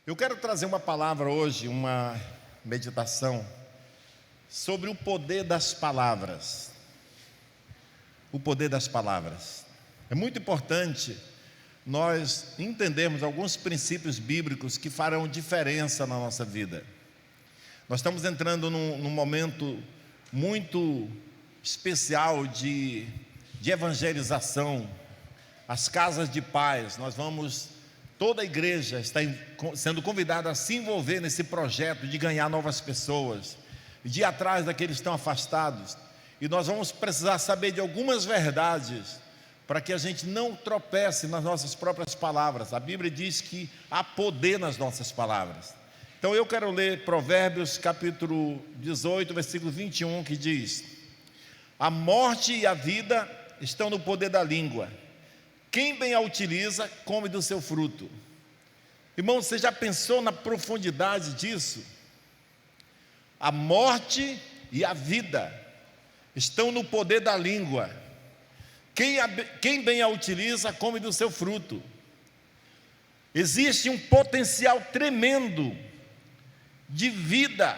Eu quero trazer uma palavra hoje, uma meditação sobre o poder das palavras. O poder das palavras. É muito importante nós entendermos alguns princípios bíblicos que farão diferença na nossa vida. Nós estamos entrando num momento muito especial de evangelização. As casas de paz, toda a igreja está sendo convidada a se envolver nesse projeto de ganhar novas pessoas, de ir atrás daqueles que estão afastados. E nós vamos precisar saber de algumas verdades para que a gente não tropece nas nossas próprias palavras. A Bíblia diz que há poder nas nossas palavras. Então eu quero ler Provérbios capítulo 18, versículo 21, que diz: a morte e a vida estão no poder da língua. Quem bem a utiliza, come do seu fruto. Irmão, você já pensou na profundidade disso? A morte e a vida estão no poder da língua. Quem bem a utiliza, come do seu fruto. Existe um potencial tremendo de vida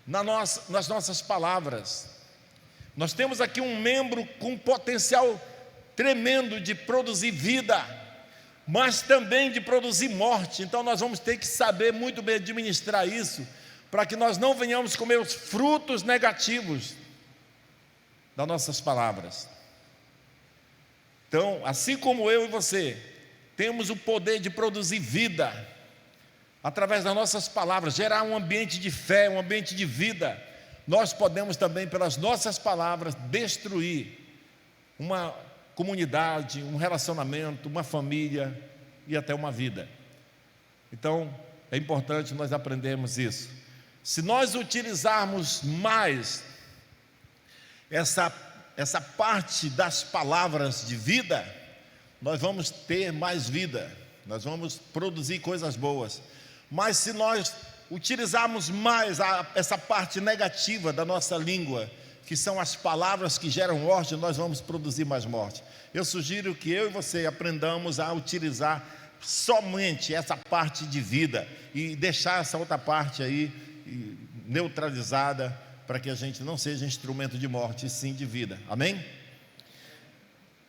nas nossas palavras. Nós temos aqui um membro com potencial tremendo de produzir vida, mas também de produzir morte. Então nós vamos ter que saber muito bem administrar isso, para que nós não venhamos comer os frutos negativos das nossas palavras. Então, assim como eu e você temos o poder de produzir vida através das nossas palavras, gerar um ambiente de fé, um ambiente de vida, nós podemos também, pelas nossas palavras, destruir uma comunidade, um relacionamento, uma família e até uma vida. Então, é importante nós aprendermos isso. Se nós utilizarmos mais essa parte das palavras de vida, nós vamos ter mais vida, nós vamos produzir coisas boas. Mas se nós utilizarmos mais essa parte negativa da nossa língua, que são as palavras que geram morte, nós vamos produzir mais morte. Eu sugiro que eu e você aprendamos a utilizar somente essa parte de vida e deixar essa outra parte aí neutralizada, para que a gente não seja instrumento de morte, e sim de vida. Amém?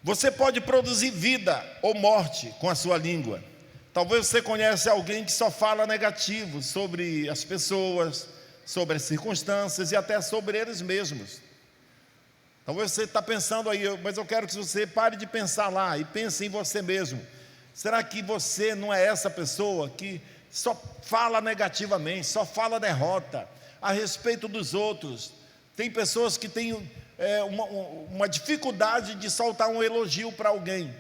Você pode produzir vida ou morte com a sua língua. Talvez você conheça alguém que só fala negativo sobre as pessoas, sobre as circunstâncias e até sobre eles mesmos. Talvez você está pensando aí, mas eu quero que você pare de pensar lá e pense em você mesmo. Será que você não é essa pessoa que só fala negativamente, só fala derrota a respeito dos outros? Tem pessoas que têm uma dificuldade de soltar um elogio para alguém,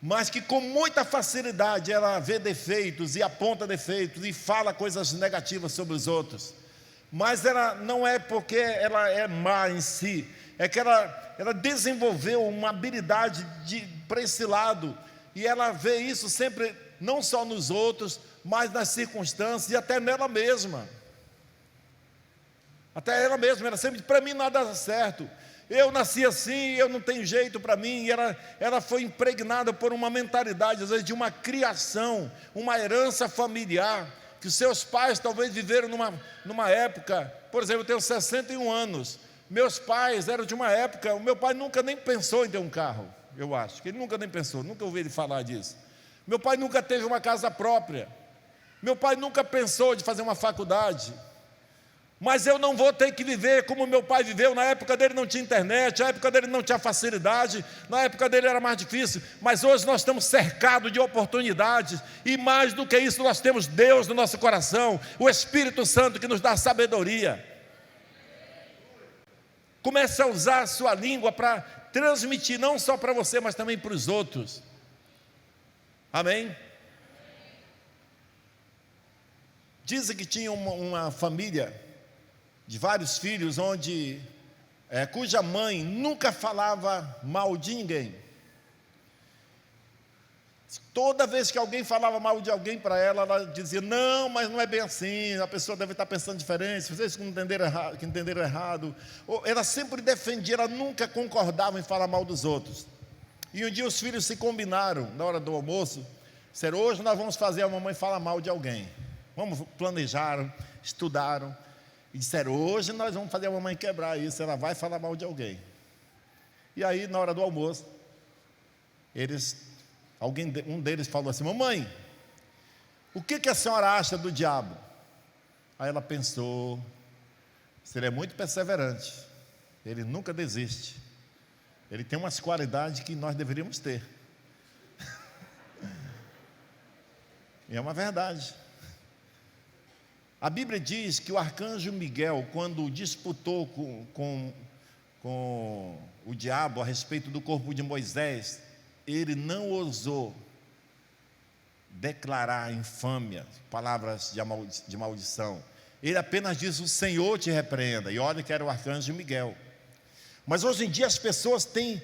mas que com muita facilidade ela vê defeitos e aponta defeitos e fala coisas negativas sobre os outros. Mas ela não é porque ela é má em si, é que ela desenvolveu uma habilidade para esse lado, e ela vê isso sempre, não só nos outros, mas nas circunstâncias e até nela mesma. Até ela mesma, ela sempre diz: para mim nada dá certo, eu nasci assim, eu não tenho jeito para mim. E ela foi impregnada por uma mentalidade, às vezes de uma criação, uma herança familiar, que os seus pais talvez viveram numa época. Por exemplo, eu tenho 61 anos, meus pais eram de uma época, o meu pai nunca nem pensou em ter um carro, eu acho, que ele nunca nem pensou, nunca ouvi ele falar disso. Meu pai nunca teve uma casa própria, meu pai nunca pensou de fazer uma faculdade. Mas eu não vou ter que viver como meu pai viveu. Na época dele não tinha internet, na época dele não tinha facilidade, na época dele era mais difícil. Mas hoje nós estamos cercados de oportunidades, e mais do que isso, nós temos Deus no nosso coração, o Espírito Santo que nos dá sabedoria. Comece a usar a sua língua para transmitir, não só para você, mas também para os outros. Amém? Dizem que tinha uma família de vários filhos, cuja mãe nunca falava mal de ninguém. Toda vez que alguém falava mal de alguém para ela, ela dizia: não, mas não é bem assim, a pessoa deve estar pensando diferente, vocês que entenderam errado. Ela sempre defendia, ela nunca concordava em falar mal dos outros. E um dia os filhos se combinaram, na hora do almoço, Disseram, hoje nós vamos fazer a mamãe falar mal de alguém. Planejaram, estudaram, e disseram, hoje nós vamos fazer a mamãe quebrar isso, ela vai falar mal de alguém. E aí, na hora do almoço, um deles falou assim, mamãe, o que a senhora acha do diabo? Aí ela pensou, ele é muito perseverante, ele nunca desiste, ele tem umas qualidades que nós deveríamos ter. E é uma verdade. A Bíblia diz que o arcanjo Miguel, quando disputou com o diabo a respeito do corpo de Moisés, ele não ousou declarar infâmia, palavras de maldição. Ele apenas disse, o Senhor te repreenda. E olha que era o arcanjo Miguel. Mas hoje em dia as pessoas têm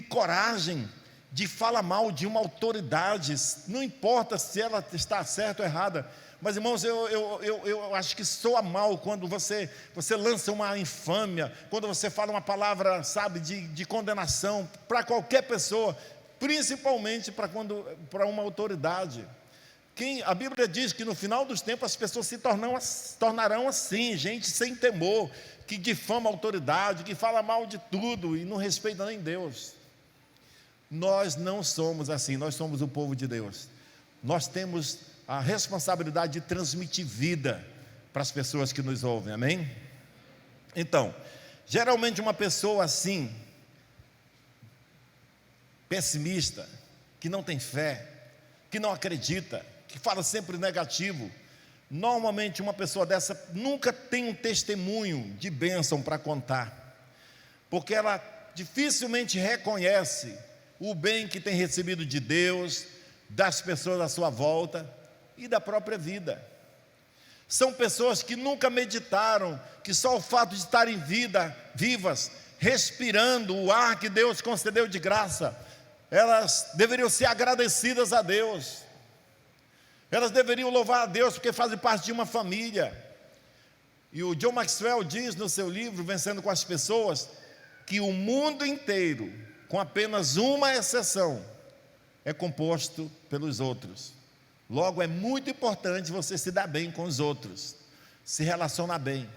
coragem de falar mal de uma autoridade, não importa se ela está certa ou errada. Mas irmãos, eu acho que soa mal quando você lança uma infâmia, quando você fala uma palavra, sabe, de condenação para qualquer pessoa, principalmente para uma autoridade. A Bíblia diz que no final dos tempos as pessoas se tornarão assim, gente sem temor, que difama a autoridade, que fala mal de tudo e não respeita nem Deus. Nós não somos assim, nós somos o povo de Deus. Nós temos a responsabilidade de transmitir vida para as pessoas que nos ouvem, amém? Então, geralmente uma pessoa assim, pessimista, que não tem fé, que não acredita, que fala sempre negativo, normalmente uma pessoa dessa nunca tem um testemunho de bênção para contar, porque ela dificilmente reconhece o bem que tem recebido de Deus, das pessoas à sua volta e da própria vida. São pessoas que nunca meditaram que só o fato de estarem vivas, respirando o ar que Deus concedeu de graça, elas deveriam ser agradecidas a Deus, elas deveriam louvar a Deus porque fazem parte de uma família. E o John Maxwell diz no seu livro Vencendo com as Pessoas que o mundo inteiro, com apenas uma exceção, é composto pelos outros. Logo, é muito importante você se dar bem com os outros, se relacionar bem.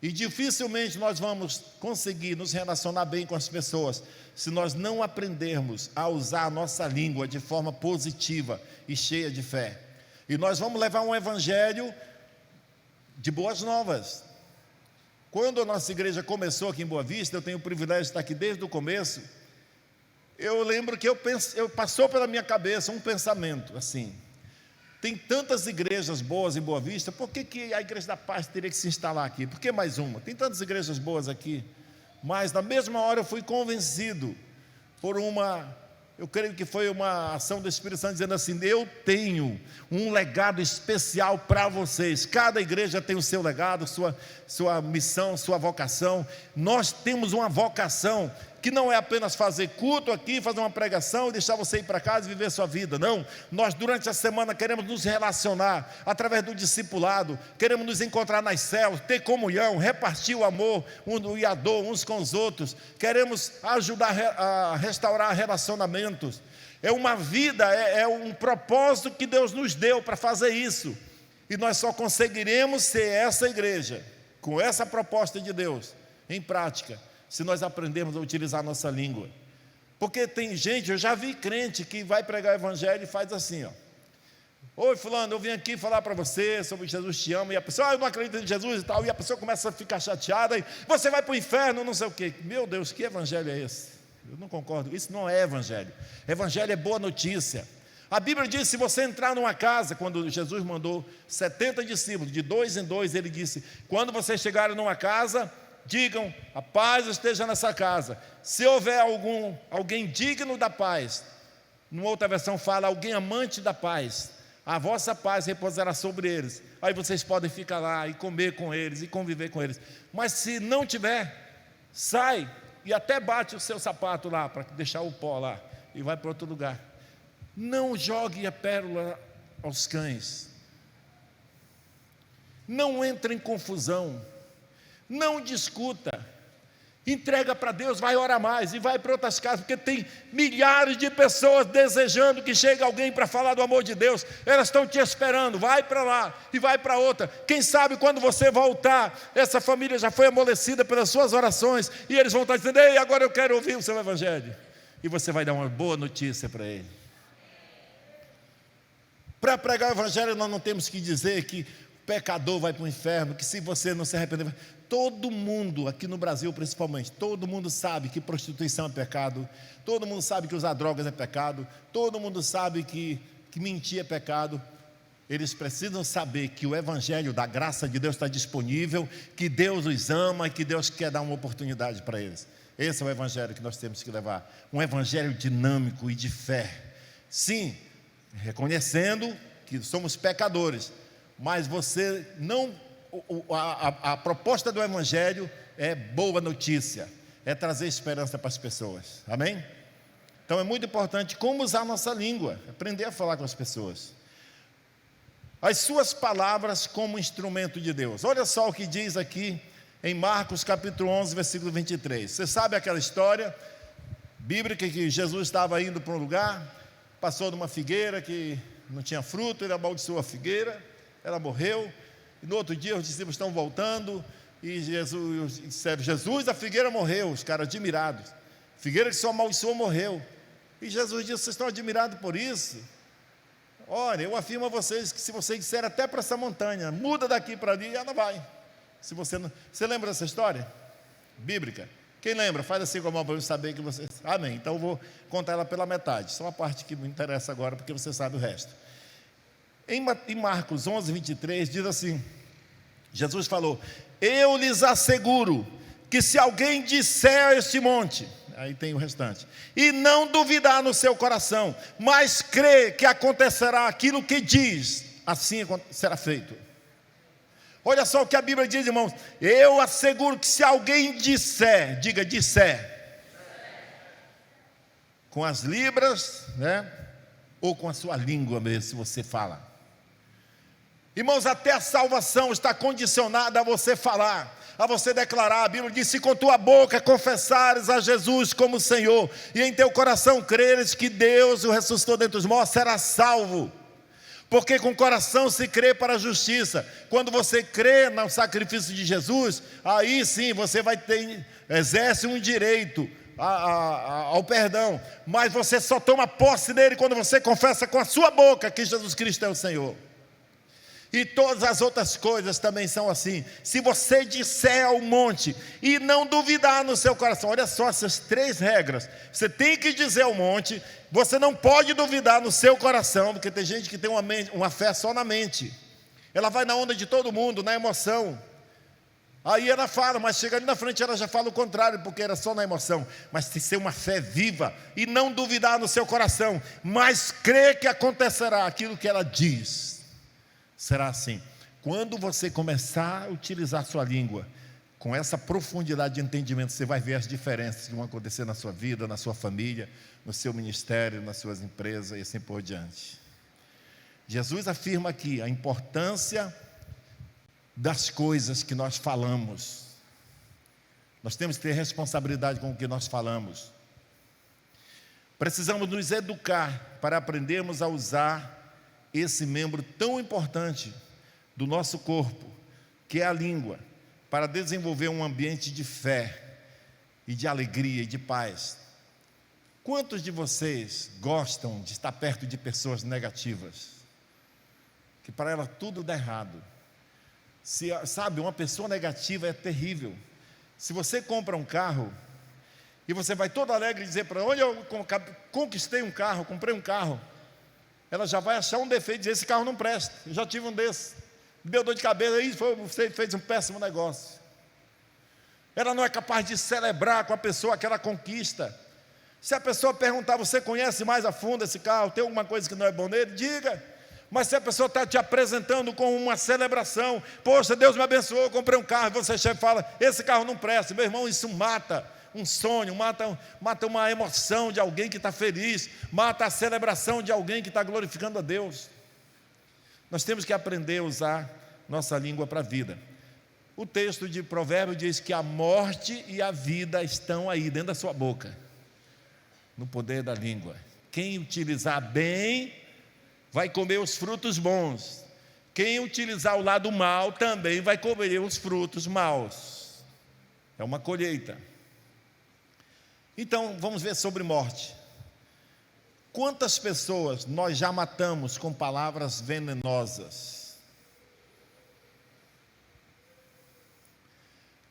E dificilmente nós vamos conseguir nos relacionar bem com as pessoas se nós não aprendermos a usar a nossa língua de forma positiva e cheia de fé. E nós vamos levar um evangelho de boas novas. Quando a nossa igreja começou aqui em Boa Vista, eu tenho o privilégio de estar aqui desde o começo. Eu lembro que passou pela minha cabeça um pensamento assim: tem tantas igrejas boas em Boa Vista, por que a Igreja da Paz teria que se instalar aqui? Por que mais uma? Tem tantas igrejas boas aqui. Mas na mesma hora eu fui convencido por eu creio que foi uma ação do Espírito Santo dizendo assim: eu tenho um legado especial para vocês. Cada igreja tem o seu legado, sua missão, sua vocação. Nós temos uma vocação que não é apenas fazer culto aqui, fazer uma pregação e deixar você ir para casa e viver sua vida. Não, nós durante a semana queremos nos relacionar através do discipulado, queremos nos encontrar nas células, ter comunhão, repartir o amor e a dor uns com os outros, queremos ajudar a restaurar relacionamentos. É uma vida, é um propósito que Deus nos deu para fazer isso, e nós só conseguiremos ser essa igreja, com essa proposta de Deus, em prática, se nós aprendermos a utilizar a nossa língua. Porque tem gente, eu já vi crente que vai pregar o evangelho e faz assim, ó: oi fulano, eu vim aqui falar para você sobre Jesus te ama, e a pessoa, eu não acredito em Jesus e tal, e a pessoa começa a ficar chateada, e você vai para o inferno, não sei o quê. Meu Deus, que evangelho é esse? Eu não concordo, isso não é evangelho. Evangelho é boa notícia. A Bíblia diz, se você entrar numa casa, quando Jesus mandou 70 discípulos, de 2 em 2, ele disse: quando vocês chegarem numa casa, digam, a paz esteja nessa casa. Se houver alguém digno da paz, numa outra versão fala, alguém amante da paz, a vossa paz repousará sobre eles. Aí vocês podem ficar lá e comer com eles e conviver com eles. Mas se não tiver, sai e até bate o seu sapato lá, para deixar o pó lá, e vai para outro lugar. Não jogue a pérola aos cães. Não entre em confusão. Não discuta. Entrega para Deus, vai orar mais e vai para outras casas, porque tem milhares de pessoas desejando que chegue alguém para falar do amor de Deus. Elas estão te esperando, vai para lá e vai para outra. Quem sabe quando você voltar, essa família já foi amolecida pelas suas orações e eles vão estar dizendo: ei, agora eu quero ouvir o seu evangelho. E você vai dar uma boa notícia para ele. Para pregar o evangelho, nós não temos que dizer que o pecador vai para o inferno, que se você não se arrepender. Todo mundo, aqui no Brasil principalmente, todo mundo sabe que prostituição é pecado, todo mundo sabe que usar drogas é pecado, todo mundo sabe que mentir é pecado. Eles precisam saber que o evangelho da graça de Deus está disponível, que Deus os ama e que Deus quer dar uma oportunidade para eles. Esse é o evangelho que nós temos que levar, um evangelho dinâmico e de fé. Sim, reconhecendo que somos pecadores, mas você não, a proposta do evangelho é boa notícia, é trazer esperança para as pessoas, amém? Então é muito importante como usar a nossa língua, aprender a falar com as pessoas. As suas palavras como instrumento de Deus. Olha só o que diz aqui em Marcos capítulo 11, versículo 23. Você sabe aquela história bíblica que Jesus estava indo para um lugar, passou numa figueira que não tinha fruto, ele amaldiçoou a figueira, ela morreu, e no outro dia os discípulos estão voltando, e Jesus disseram: Jesus, a figueira morreu. Os caras admirados, figueira que só amaldiçoou morreu. E Jesus disse: vocês estão admirados por isso? Olha, eu afirmo a vocês que se vocês disserem até para essa montanha, muda daqui para ali, ela vai. Se você não... Você lembra dessa história bíblica? Quem lembra? Faz assim com a mão para eu saber que você... Amém. Então eu vou contar ela pela metade, só a parte que me interessa agora, porque você sabe o resto. Em Marcos 11, 23, diz assim: Jesus falou: eu lhes asseguro que se alguém disser a este monte, aí tem o restante, e não duvidar no seu coração, mas crer que acontecerá aquilo que diz, assim será feito. Olha só o que a Bíblia diz, irmãos: eu asseguro que se alguém disser, diga disser, com as libras, né, ou com a sua língua mesmo, se você fala. Irmãos, até a salvação está condicionada a você falar, a você declarar. A Bíblia diz: se com tua boca confessares a Jesus como Senhor, e em teu coração creres que Deus o ressuscitou dentre os mortos, serás salvo. Porque com o coração se crê para a justiça. Quando você crê no sacrifício de Jesus, aí sim você exerce um direito ao perdão. Mas você só toma posse dele quando você confessa com a sua boca que Jesus Cristo é o Senhor. E todas as outras coisas também são assim. Se você disser ao monte e não duvidar no seu coração, olha só essas 3 regras. Você tem que dizer ao monte, você não pode duvidar no seu coração, porque tem gente que tem uma fé só na mente. Ela vai na onda de todo mundo, na emoção. Aí ela fala, mas chega ali na frente ela já fala o contrário, porque era só na emoção. Mas tem que ser uma fé viva e não duvidar no seu coração, mas crer que acontecerá aquilo que ela diz. Será assim. Quando você começar a utilizar sua língua com essa profundidade de entendimento, você vai ver as diferenças que vão acontecer na sua vida, na sua família, no seu ministério, nas suas empresas e assim por diante. Jesus afirma aqui a importância das coisas que nós falamos. Nós temos que ter responsabilidade com o que nós falamos. Precisamos nos educar para aprendermos a usar esse membro tão importante do nosso corpo, que é a língua, para desenvolver um ambiente de fé e de alegria e de paz. Quantos de vocês gostam de estar perto de pessoas negativas, que para ela tudo dá errado? Sabe, uma pessoa negativa é terrível. Se você compra um carro e você vai todo alegre dizer para ela: olha, eu conquistei um carro, comprei um carro, ela já vai achar um defeito e dizer: esse carro não presta, eu já tive um desse, me deu dor de cabeça, aí você fez um péssimo negócio. Ela não é capaz de celebrar com a pessoa aquela conquista. Se a pessoa perguntar: você conhece mais a fundo esse carro, tem alguma coisa que não é bom nele? Diga. Mas se a pessoa está te apresentando com uma celebração: poxa, Deus me abençoou, eu comprei um carro, e você chefe fala: esse carro não presta. Meu irmão, isso mata um sonho, mata uma emoção de alguém que está feliz, mata a celebração de alguém que está glorificando a Deus. Nós temos que aprender a usar nossa língua para a vida. O texto de Provérbios diz que a morte e a vida estão aí dentro da sua boca, no poder da língua. Quem utilizar bem vai comer os frutos bons. Quem utilizar o lado mal também vai comer os frutos maus. É uma colheita. Então, vamos ver sobre morte. Quantas pessoas nós já matamos com palavras venenosas?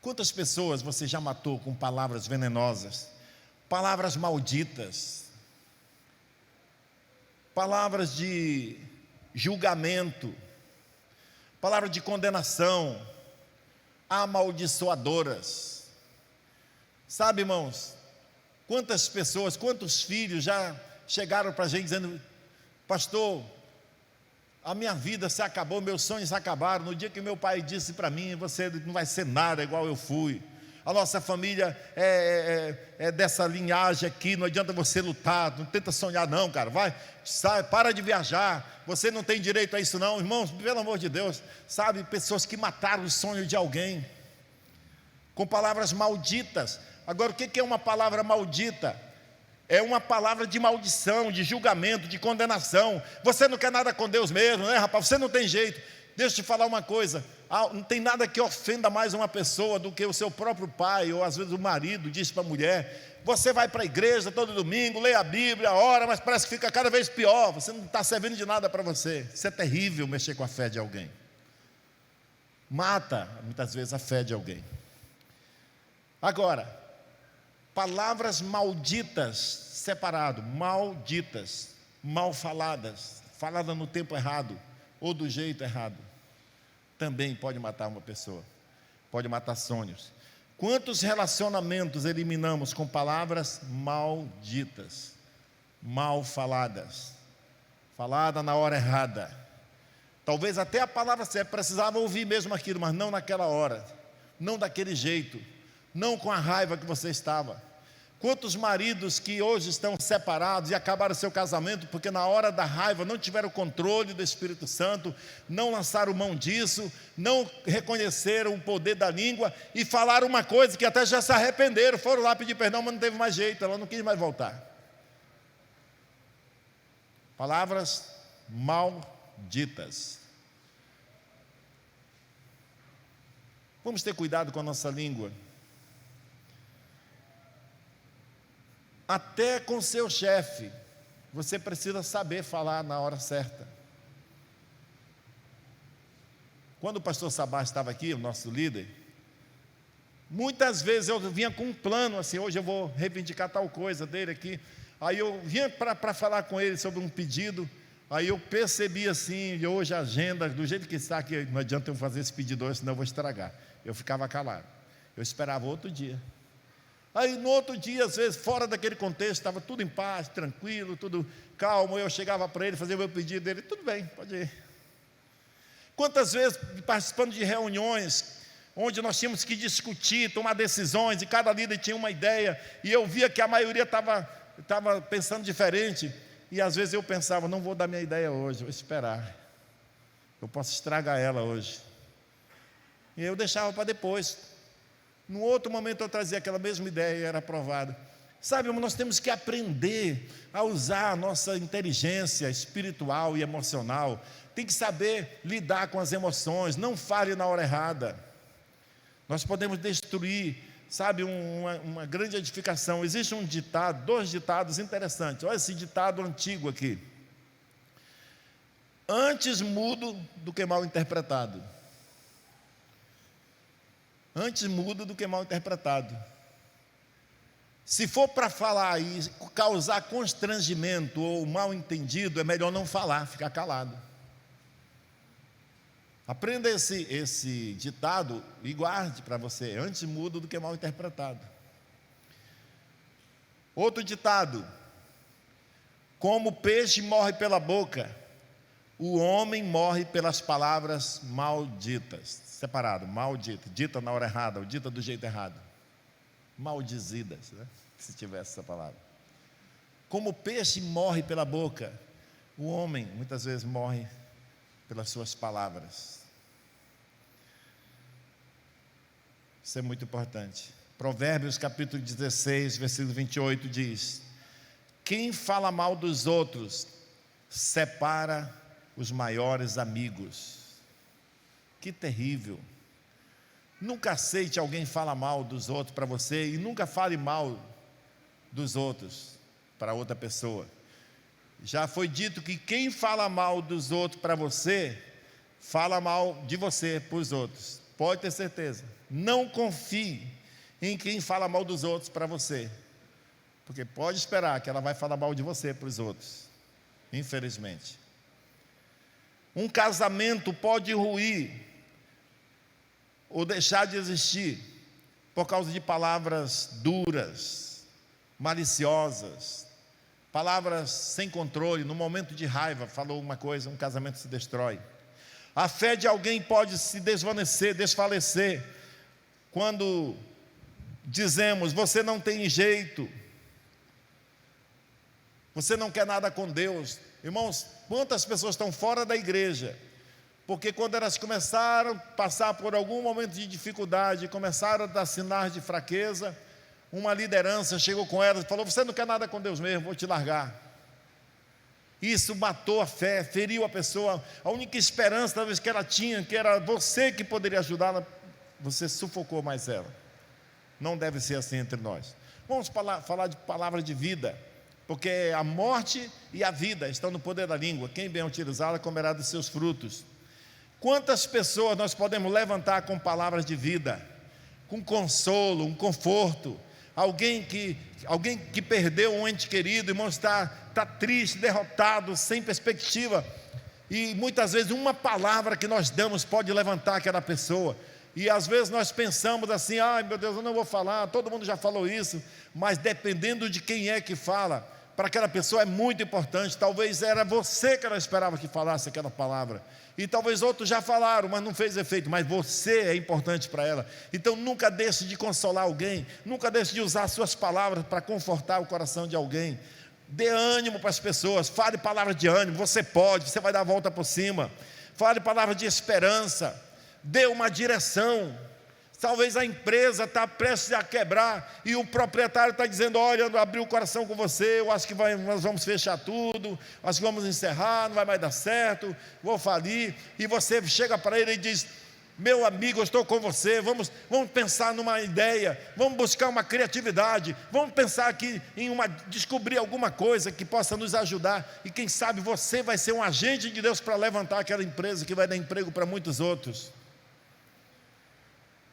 Quantas pessoas você já matou com palavras venenosas? Palavras malditas, palavras de julgamento, palavras de condenação, amaldiçoadoras. Sabe, irmãos, quantas pessoas, quantos filhos já chegaram para a gente dizendo: pastor, a minha vida se acabou, meus sonhos acabaram. No dia que meu pai disse para mim: você não vai ser nada igual eu fui. A nossa família é dessa linhagem aqui, não adianta você lutar, não tenta sonhar não, cara, vai, sai, para de viajar, você não tem direito a isso não. Irmãos, pelo amor de Deus, sabe, pessoas que mataram o sonho de alguém, com palavras malditas. Agora, o que é uma palavra maldita? É uma palavra de maldição, de julgamento, de condenação. Você não quer nada com Deus mesmo, né, rapaz? Você não tem jeito. Deixa eu te falar uma coisa: não tem nada que ofenda mais uma pessoa do que o seu próprio pai, ou às vezes o marido diz para a mulher: você vai para a igreja todo domingo, lê a Bíblia, ora, mas parece que fica cada vez pior, você não está servindo de nada para você. Isso é terrível, mexer com a fé de alguém. Mata, muitas vezes, a fé de alguém. Agora, palavras malditas, separado, malditas, mal faladas, faladas no tempo errado, ou do jeito errado, também pode matar uma pessoa, pode matar sonhos. Quantos relacionamentos eliminamos com palavras malditas, mal faladas, falada na hora errada? Talvez até a palavra certa, precisava ouvir mesmo aquilo, mas não naquela hora, não daquele jeito, não com a raiva que você estava. Quantos maridos que hoje estão separados e acabaram seu casamento porque na hora da raiva não tiveram controle do Espírito Santo, não lançaram mão disso, não reconheceram o poder da língua e falaram uma coisa que até já se arrependeram, foram lá pedir perdão, mas não teve mais jeito, ela não quis mais voltar. Palavras malditas. Vamos ter cuidado com a nossa língua. Até com seu chefe, você precisa saber falar na hora certa. Quando o pastor Sabá estava aqui, o nosso líder, muitas vezes eu vinha com um plano, assim, hoje eu vou reivindicar tal coisa dele aqui. Aí eu vinha para falar com ele sobre um pedido, aí eu percebi assim, e hoje a agenda, do jeito que está aqui, não adianta eu fazer esse pedido hoje, senão eu vou estragar. Eu ficava calado, eu esperava outro dia. Aí no outro dia, às vezes, fora daquele contexto, estava tudo em paz, tranquilo, tudo calmo. Eu chegava para ele, fazia o meu pedido dele: tudo bem, pode ir. Quantas vezes participando de reuniões onde nós tínhamos que discutir, tomar decisões, e cada líder tinha uma ideia, e eu via que a maioria estava pensando diferente, e às vezes eu pensava: não vou dar minha ideia hoje, vou esperar, eu posso estragar ela hoje. E eu deixava para depois. No outro momento eu trazia aquela mesma ideia e era aprovada. Sabe, nós temos que aprender a usar a nossa inteligência espiritual e emocional. Tem que saber lidar com as emoções, não fale na hora errada. Nós podemos destruir, sabe, uma grande edificação. Existe um ditado, 2 ditados interessantes. Olha esse ditado antigo aqui: antes mudo do que mal interpretado. Antes mudo do que mal interpretado. Se for para falar e causar constrangimento ou mal entendido, é melhor não falar, ficar calado. Aprenda esse ditado e guarde para você: antes mudo do que mal interpretado. Outro ditado: como o peixe morre pela boca, o homem morre pelas palavras malditas. Separado, maldita, dita na hora errada, ou dita do jeito errado. Maldizidas, né? Se tivesse essa palavra. Como o peixe morre pela boca, o homem muitas vezes morre pelas suas palavras. Isso é muito importante. Provérbios capítulo 16, versículo 28 diz: quem fala mal dos outros separa os maiores amigos. Que terrível. Nunca aceite alguém falar mal dos outros para você, e nunca fale mal dos outros para outra pessoa. Já foi dito que quem fala mal dos outros para você, fala mal de você para os outros. Pode ter certeza. Não confie em quem fala mal dos outros para você, porque pode esperar que ela vai falar mal de você para os outros, infelizmente. Um casamento pode ruir ou deixar de existir por causa de palavras duras, maliciosas, palavras sem controle. No momento de raiva, falou uma coisa, um casamento se destrói. A fé de alguém pode se desfalecer, quando dizemos: você não tem jeito, você não quer nada com Deus. Irmãos, quantas pessoas estão fora da igreja, porque quando elas começaram a passar por algum momento de dificuldade, começaram a dar sinais de fraqueza, uma liderança chegou com elas e falou: você não quer nada com Deus mesmo, vou te largar. Isso matou a fé, feriu a pessoa. A única esperança talvez que ela tinha, que era você que poderia ajudá-la, você sufocou mais ela. Não deve ser assim entre nós. Vamos falar de palavra de vida, porque a morte e a vida estão no poder da língua. Quem bem utilizá-la comerá dos seus frutos. Quantas pessoas nós podemos levantar com palavras de vida, com consolo, um conforto? Alguém que perdeu um ente querido, irmão, está triste, derrotado, sem perspectiva, e muitas vezes uma palavra que nós damos pode levantar aquela pessoa. E às vezes nós pensamos assim: ai meu Deus, eu não vou falar, todo mundo já falou isso. Mas dependendo de quem é que fala, para aquela pessoa é muito importante. Talvez era você que ela esperava que falasse aquela palavra, e talvez outros já falaram, mas não fez efeito. Mas você é importante para ela. Então nunca deixe de consolar alguém, nunca deixe de usar suas palavras para confortar o coração de alguém. Dê ânimo para as pessoas, fale palavra de ânimo. Você pode, você vai dar a volta por cima. Fale palavra de esperança, dê uma direção. Talvez a empresa está prestes a quebrar e o proprietário está dizendo: olha, eu abri o coração com você, eu acho que nós vamos fechar tudo, acho que vamos encerrar, não vai mais dar certo, vou falir. E você chega para ele e diz: meu amigo, eu estou com você, vamos pensar numa ideia, vamos buscar uma criatividade, vamos pensar aqui descobrir alguma coisa que possa nos ajudar, e quem sabe você vai ser um agente de Deus para levantar aquela empresa que vai dar emprego para muitos outros.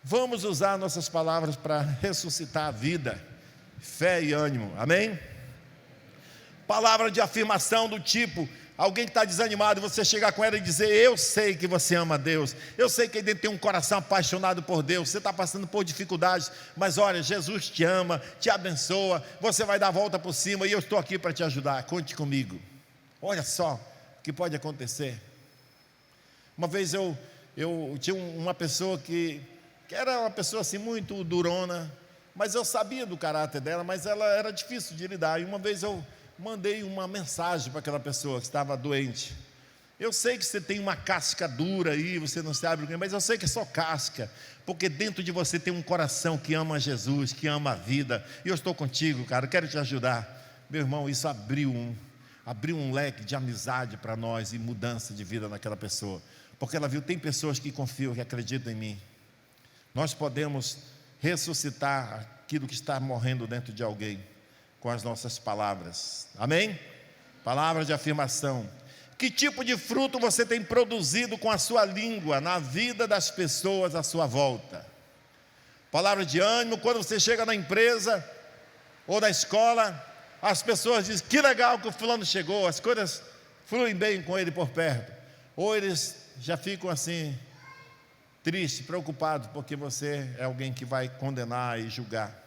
Vamos usar nossas palavras para ressuscitar a vida, fé e ânimo, amém? Palavra de afirmação do tipo: alguém que está desanimado, você chegar com ela e dizer: eu sei que você ama a Deus, eu sei que aí dentro tem um coração apaixonado por Deus, você está passando por dificuldades, mas olha, Jesus te ama, te abençoa, você vai dar a volta por cima, e eu estou aqui para te ajudar, conte comigo. Olha só o que pode acontecer. Uma vez eu tinha uma pessoa que era uma pessoa assim muito durona, mas eu sabia do caráter dela, mas ela era difícil de lidar. E uma vez eu mandei uma mensagem para aquela pessoa que estava doente: eu sei que você tem uma casca dura aí, você não sabe, mas eu sei que é só casca, porque dentro de você tem um coração que ama Jesus, que ama a vida, e eu estou contigo, cara, eu quero te ajudar. Meu irmão, isso abriu um leque de amizade para nós e mudança de vida naquela pessoa, porque ela viu: tem pessoas que confiam, que acreditam em mim. Nós podemos ressuscitar aquilo que está morrendo dentro de alguém com as nossas palavras, amém? Palavra de afirmação. Que tipo de fruto você tem produzido com a sua língua na vida das pessoas à sua volta? Palavra de ânimo: quando você chega na empresa ou na escola, as pessoas dizem: que legal que o fulano chegou, as coisas fluem bem com ele por perto. Ou eles já ficam assim, triste, preocupado, porque você é alguém que vai condenar e julgar.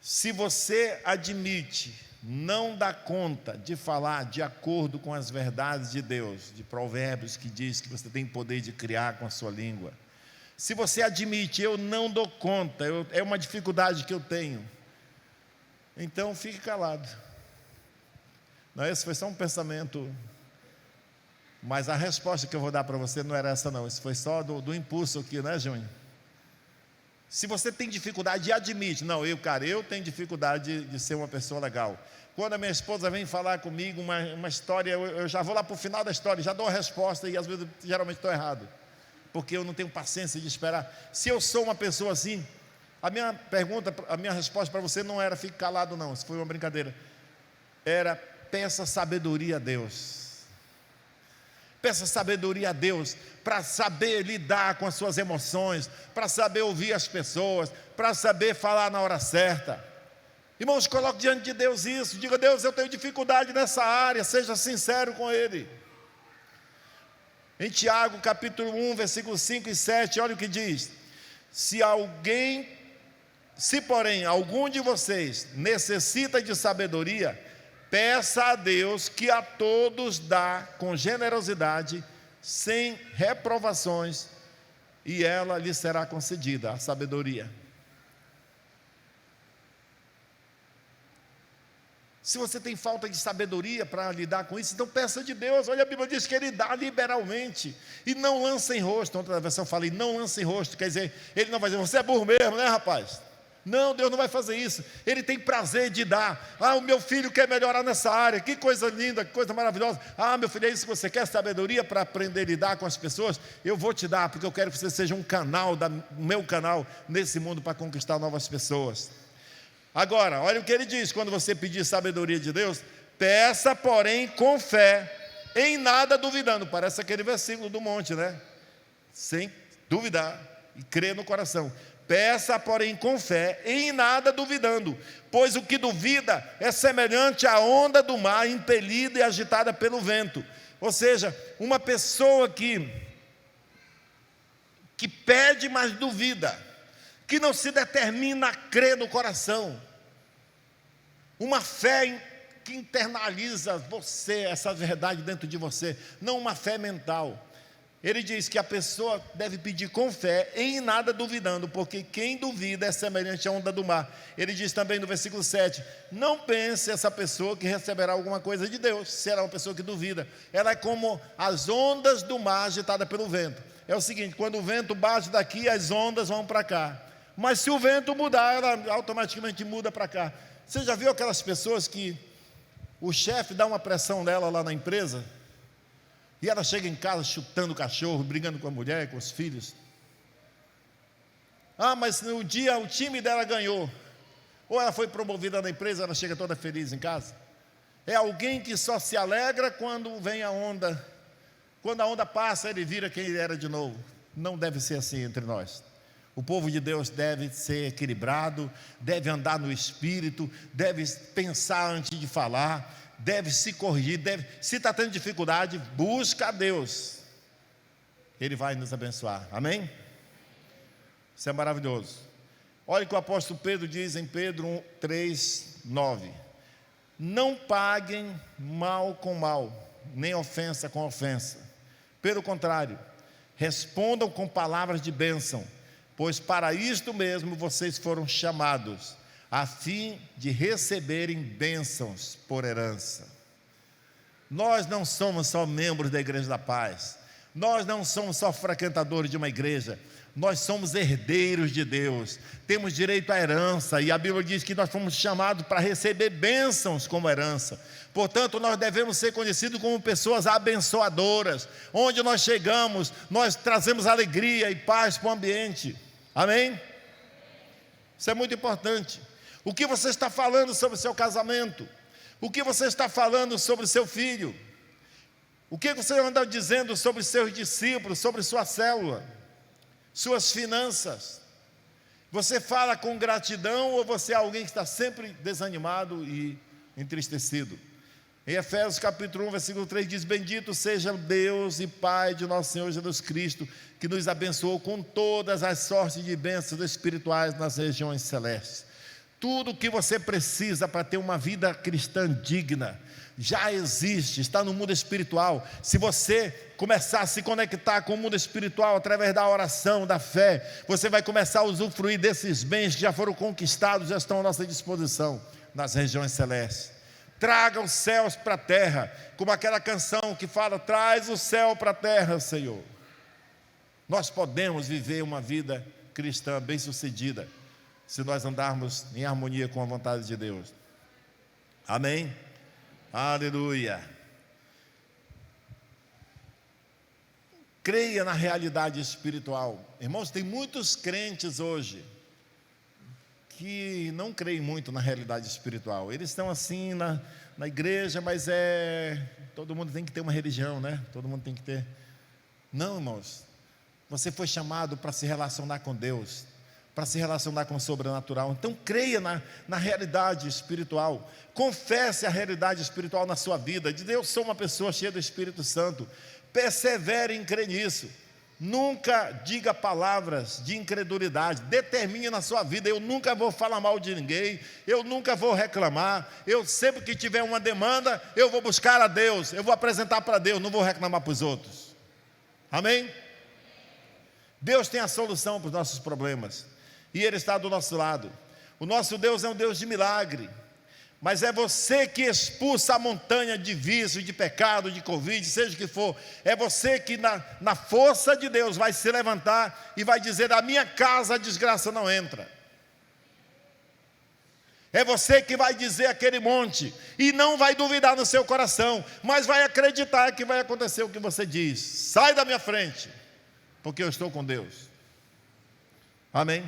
Se você admite não dá conta de falar de acordo com as verdades de Deus, de Provérbios, que diz que você tem poder de criar com a sua língua, se você admite: eu não dou conta, é uma dificuldade que eu tenho, então fique calado. Não, esse foi só um pensamento, mas a resposta que eu vou dar para você não era essa não, isso foi só do impulso aqui, né, Júnior? Se você tem dificuldade, admite. Não, eu tenho dificuldade de ser uma pessoa legal. Quando a minha esposa vem falar comigo uma história, eu já vou lá para o final da história, já dou a resposta e às vezes geralmente estou errado, porque eu não tenho paciência de esperar. Se eu sou uma pessoa assim, a minha resposta para você não era fique calado não, isso foi uma brincadeira. Era peça sabedoria a Deus. Peça sabedoria a Deus para saber lidar com as suas emoções, para saber ouvir as pessoas, para saber falar na hora certa. Irmãos, coloque diante de Deus isso. Diga, Deus, eu tenho dificuldade nessa área. Seja sincero com Ele. Em Tiago, capítulo 1, versículos 5 e 7, olha o que diz. Se porém, algum de vocês necessita de sabedoria, peça a Deus que a todos dá com generosidade, sem reprovações, e ela lhe será concedida, a sabedoria. Se você tem falta de sabedoria para lidar com isso, então peça de Deus. Olha, a Bíblia diz que Ele dá liberalmente, e não lança em rosto. Outra versão fala, e não lança em rosto, quer dizer, Ele não vai dizer, você é burro mesmo, né, rapaz? Não, Deus não vai fazer isso. Ele tem prazer de dar. O meu filho quer melhorar nessa área, que coisa linda, que coisa maravilhosa. Meu filho, é isso que você quer, sabedoria para aprender a lidar com as pessoas? Eu vou te dar, porque eu quero que você seja um canal, meu canal, nesse mundo para conquistar novas pessoas. Agora, olha o que ele diz, quando você pedir sabedoria de Deus, peça, porém, com fé, em nada duvidando. Parece aquele versículo do monte, né? Sem duvidar e crer no coração. Peça, porém, com fé, em nada duvidando, pois o que duvida é semelhante à onda do mar, impelida e agitada pelo vento. Ou seja, uma pessoa que pede, mas duvida, que não se determina a crer no coração, uma fé que internaliza essa verdade dentro de você, não uma fé mental. Ele diz que a pessoa deve pedir com fé, em nada duvidando, porque quem duvida é semelhante à onda do mar. Ele diz também no versículo 7, não pense essa pessoa que receberá alguma coisa de Deus, será uma pessoa que duvida. Ela é como as ondas do mar agitadas pelo vento. É o seguinte, quando o vento bate daqui, as ondas vão para cá. Mas se o vento mudar, ela automaticamente muda para cá. Você já viu aquelas pessoas que o chefe dá uma pressão nela lá na empresa, e ela chega em casa chutando o cachorro, brigando com a mulher, com os filhos? Mas no dia o time dela ganhou, ou ela foi promovida na empresa, ela chega toda feliz em casa. É alguém que só se alegra quando vem a onda. Quando a onda passa, ele vira quem ele era de novo. Não deve ser assim entre nós. O povo de Deus deve ser equilibrado, deve andar no Espírito, deve pensar antes de falar, deve se corrigir, se está tendo dificuldade, busca a Deus. Ele vai nos abençoar, amém? Isso é maravilhoso. Olha o que o apóstolo Pedro diz em Pedro 3:9. Não paguem mal com mal, nem ofensa com ofensa. Pelo contrário, respondam com palavras de bênção, pois para isto mesmo vocês foram chamados, a fim de receberem bênçãos por herança. Nós não somos só membros da Igreja da Paz, nós não somos só frequentadores de uma igreja, nós somos herdeiros de Deus, temos direito à herança, e a Bíblia diz que nós fomos chamados para receber bênçãos como herança. Portanto, nós devemos ser conhecidos como pessoas abençoadoras. Onde nós chegamos, nós trazemos alegria e paz para o ambiente, amém? Isso é muito importante. O que você está falando sobre o seu casamento? O que você está falando sobre o seu filho? O que você anda dizendo sobre seus discípulos, sobre sua célula, suas finanças? Você fala com gratidão ou você é alguém que está sempre desanimado e entristecido? Em Efésios capítulo 1, versículo 3 diz, bendito seja Deus e Pai de nosso Senhor Jesus Cristo, que nos abençoou com todas as sortes de bênçãos espirituais nas regiões celestes. Tudo o que você precisa para ter uma vida cristã digna, já existe, está no mundo espiritual. Se você começar a se conectar com o mundo espiritual através da oração, da fé, você vai começar a usufruir desses bens que já foram conquistados, já estão à nossa disposição nas regiões celestes. Traga os céus para a terra, como aquela canção que fala, traz o céu para a terra, Senhor. Nós podemos viver uma vida cristã bem-sucedida, se nós andarmos em harmonia com a vontade de Deus. Amém? Aleluia! Creia na realidade espiritual. Irmãos, tem muitos crentes hoje que não creem muito na realidade espiritual. Eles estão assim na igreja, mas todo mundo tem que ter uma religião, né? Todo mundo tem que ter. Não, irmãos, você foi chamado para se relacionar com Deus, para se relacionar com o sobrenatural. Então creia na realidade espiritual. Confesse a realidade espiritual na sua vida. De Deus, sou uma pessoa cheia do Espírito Santo. Persevere em crer nisso. Nunca diga palavras de incredulidade. Determine na sua vida: eu nunca vou falar mal de ninguém, eu nunca vou reclamar, eu sempre que tiver uma demanda, eu vou buscar a Deus, eu vou apresentar para Deus, não vou reclamar para os outros. Amém? Deus tem a solução para os nossos problemas, e Ele está do nosso lado. O nosso Deus é um Deus de milagre. Mas é você que expulsa a montanha de vício, de pecado, de Covid, seja o que for. É você que na força de Deus vai se levantar e vai dizer: a minha casa a desgraça não entra. É você que vai dizer aquele monte e não vai duvidar no seu coração, mas vai acreditar que vai acontecer o que você diz: sai da minha frente, porque eu estou com Deus. Amém?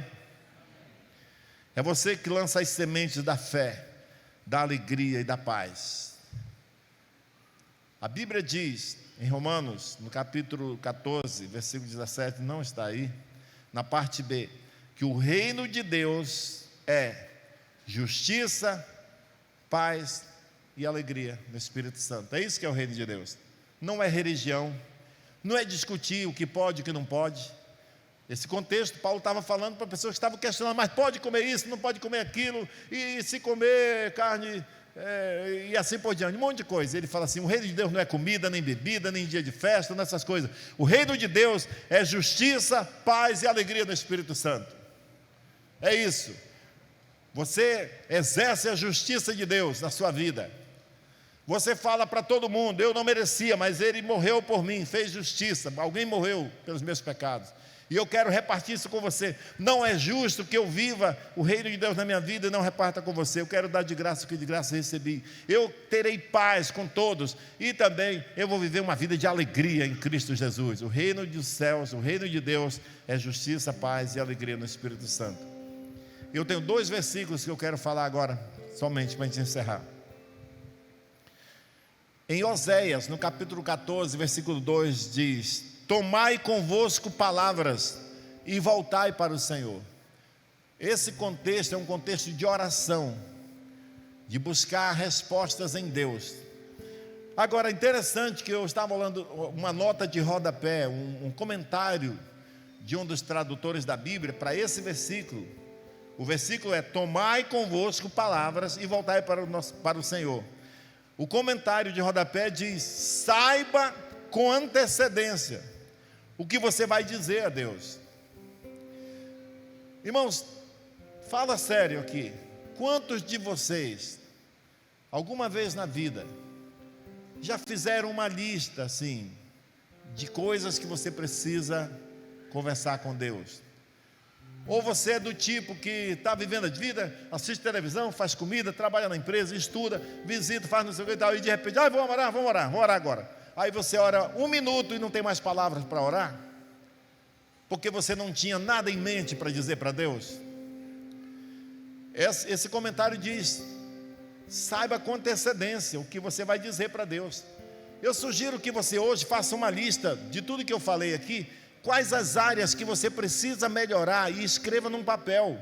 É você que lança as sementes da fé, da alegria e da paz. A Bíblia diz em Romanos, no capítulo 14, versículo 17, não está aí, na parte B, que o reino de Deus é justiça, paz e alegria no Espírito Santo. É isso que é o reino de Deus. Não é religião, não é discutir o que pode e o que não pode. Esse contexto, Paulo estava falando para pessoas que estavam questionando: mas pode comer isso, não pode comer aquilo, e se comer carne, e assim por diante, um monte de coisa. Ele fala assim: o reino de Deus não é comida, nem bebida, nem dia de festa, nessas coisas. O reino de Deus é justiça, paz e alegria no Espírito Santo. É isso. Você exerce a justiça de Deus na sua vida. Você fala para todo mundo: eu não merecia, mas Ele morreu por mim, fez justiça, alguém morreu pelos meus pecados, e eu quero repartir isso com você. Não é justo que eu viva o reino de Deus na minha vida e não reparta com você. Eu quero dar de graça o que de graça recebi. Eu terei paz com todos, e também eu vou viver uma vida de alegria em Cristo Jesus. O reino dos céus, o reino de Deus é justiça, paz e alegria no Espírito Santo. Eu tenho 2 versículos que eu quero falar agora, somente para a gente encerrar. Em Oséias, no capítulo 14, versículo 2, diz: tomai convosco palavras e voltai para o Senhor. Esse contexto é um contexto de oração, de buscar respostas em Deus. Agora, interessante que eu estava lendo uma nota de rodapé, um comentário de um dos tradutores da Bíblia para esse versículo. O versículo é: tomai convosco palavras e voltai para o Senhor. O comentário de rodapé diz: saiba com antecedência o que você vai dizer a Deus. Irmãos, fala sério aqui. Quantos de vocês, alguma vez na vida, já fizeram uma lista assim, de coisas que você precisa conversar com Deus? Ou você é do tipo que está vivendo a vida, assiste televisão, faz comida, trabalha na empresa, estuda, visita, faz não sei o que e tal, e de repente: vamos orar agora. Aí você ora 1 minuto e não tem mais palavras para orar, porque você não tinha nada em mente para dizer para Deus. Esse comentário diz: saiba com antecedência o que você vai dizer para Deus. Eu sugiro que você hoje faça uma lista de tudo que eu falei aqui, quais as áreas que você precisa melhorar, e escreva num papel,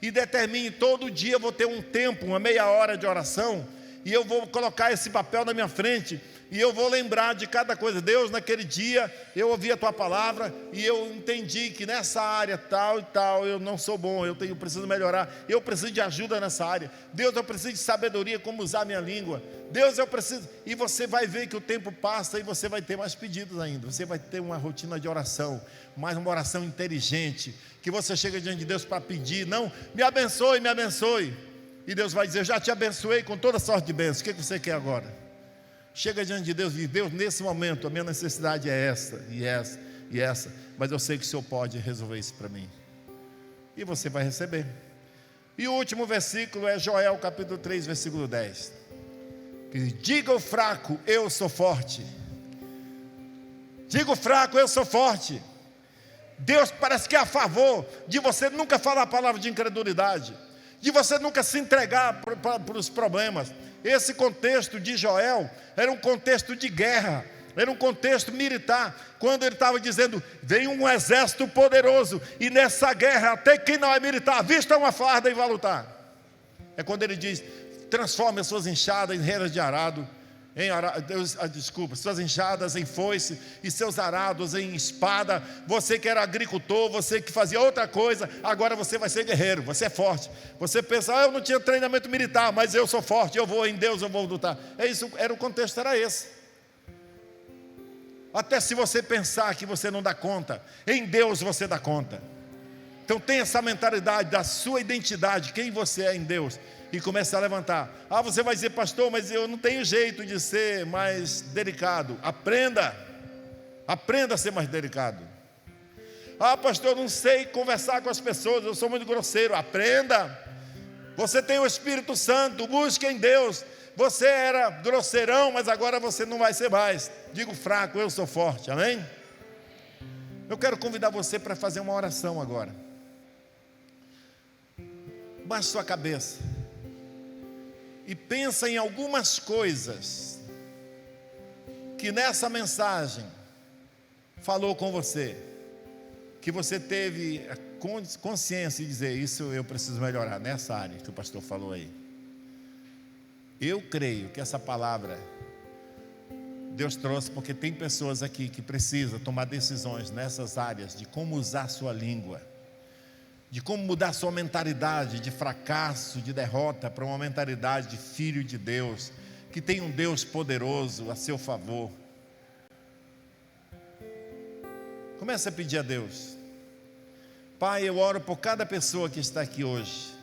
e determine: todo dia eu vou ter um tempo, uma meia hora de oração, e eu vou colocar esse papel na minha frente, e eu vou lembrar de cada coisa. Deus, naquele dia eu ouvi a tua palavra e eu entendi que nessa área tal e tal eu não sou bom, eu preciso melhorar, eu preciso de ajuda nessa área. Deus, eu preciso de sabedoria como usar minha língua. Deus, eu preciso. E você vai ver que o tempo passa e você vai ter mais pedidos ainda. Você vai ter uma rotina de oração, mais uma oração inteligente, que você chega diante de Deus para pedir: não, me abençoe, me abençoe. E Deus vai dizer: eu já te abençoei com toda sorte de bênçãos, o que você quer agora? Chega diante de Deus e diz: Deus, nesse momento a minha necessidade é essa, e essa, e essa, mas eu sei que o Senhor pode resolver isso para mim. e você vai receber. E o último versículo é Joel capítulo 3, versículo 10. Que diz, diga ao fraco, eu sou forte. Diga ao fraco, eu sou forte. Deus parece que é a favor de você nunca falar a palavra de incredulidade, de você nunca se entregar para os problemas. Esse contexto de Joel era um contexto de guerra, era um contexto militar, quando ele estava dizendo, vem um exército poderoso, e nessa guerra, até quem não é militar, vista uma farda e vai lutar. É quando ele diz, transforme as suas enxadas em reiras de arado, suas enxadas em foice, e seus arados em espada. Você que era agricultor, você que fazia outra coisa, agora você vai ser guerreiro, você é forte. Você pensa, eu não tinha treinamento militar, mas eu sou forte, eu vou em Deus, eu vou lutar. É isso, o contexto era esse. Até se você pensar que você não dá conta, em Deus você dá conta. Então tenha essa mentalidade da sua identidade, quem você é em Deus, e comece a levantar. Você vai dizer, pastor, mas eu não tenho jeito de ser mais delicado. Aprenda a ser mais delicado. Pastor, eu não sei conversar com as pessoas, eu sou muito grosseiro. Aprenda. Você tem o Espírito Santo, busque em Deus. Você era grosseirão, mas agora você não vai ser mais. Digo fraco, eu sou forte, amém? Eu quero convidar você para fazer uma oração agora. Baixe sua cabeça e pensa em algumas coisas que nessa mensagem falou com você, que você teve a consciência de dizer, isso eu preciso melhorar, nessa área que o pastor falou aí. Eu creio que essa palavra Deus trouxe porque tem pessoas aqui que precisam tomar decisões nessas áreas de como usar sua língua, de como mudar sua mentalidade de fracasso, de derrota, para uma mentalidade de filho de Deus, que tem um Deus poderoso a seu favor. Comece a pedir a Deus. Pai, eu oro por cada pessoa que está aqui hoje,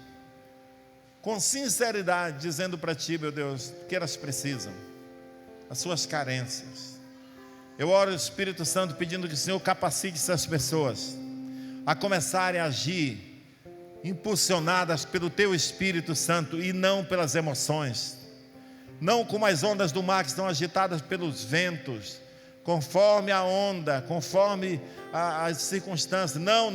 com sinceridade, dizendo para Ti, meu Deus, o que elas precisam, as suas carências. Eu oro, Espírito Santo, pedindo que o Senhor capacite essas pessoas a começarem a agir, impulsionadas pelo Teu Espírito Santo e não pelas emoções, não como as ondas do mar que estão agitadas pelos ventos, conforme a onda, conforme as circunstâncias. Não,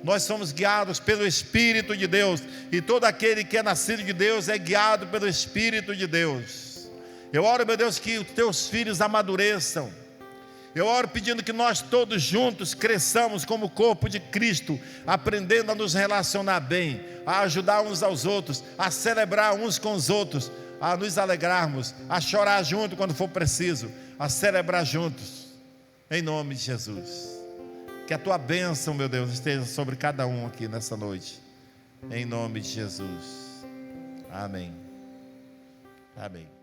nós somos guiados pelo Espírito de Deus, e todo aquele que é nascido de Deus é guiado pelo Espírito de Deus. Eu oro, meu Deus, que os Teus filhos amadureçam. Eu oro pedindo que nós todos juntos cresçamos como corpo de Cristo, aprendendo a nos relacionar bem, a ajudar uns aos outros, a celebrar uns com os outros, a nos alegrarmos, a chorar junto quando for preciso, a celebrar juntos, em nome de Jesus. Que a Tua bênção, meu Deus, esteja sobre cada um aqui nessa noite, em nome de Jesus. Amém. Amém.